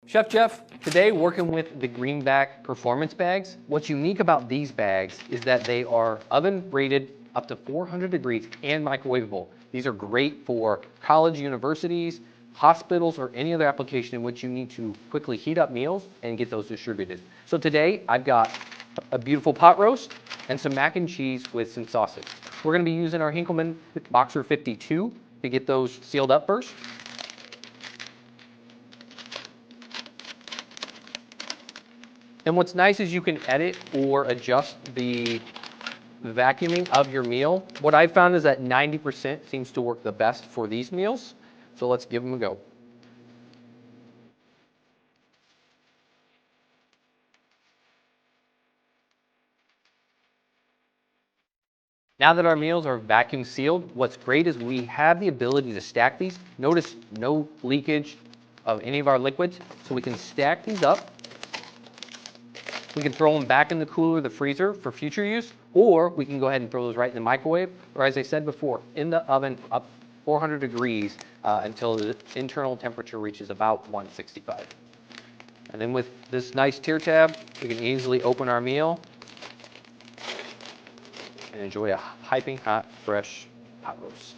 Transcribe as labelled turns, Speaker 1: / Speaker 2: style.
Speaker 1: Chef Jeff, today working with the Greenback performance bags. What's unique about these bags is that they are oven rated up to 400 degrees and microwavable. These are great for college, universities, hospitals, or any other application in which you need to quickly heat up meals and get those distributed. So today I've got a beautiful pot roast and some mac and cheese with some sausage. We're gonna be using our Henkelman Boxer 52 to get those sealed up first. And what's nice is you can edit or adjust the vacuuming of your meal. What I've found is that 90% seems to work the best for these meals. So let's give them a go. Now that our meals are vacuum sealed, what's great is we have the ability to stack these. Notice no leakage of any of our liquids. So we can stack these up. We can throw them back in the cooler, the freezer for future use, or we can go ahead and throw those right in the microwave, or as I said before, in the oven up 400 degrees until the internal temperature reaches about 165. And then with this nice tear tab, we can easily open our meal and enjoy a piping hot, fresh pot roast.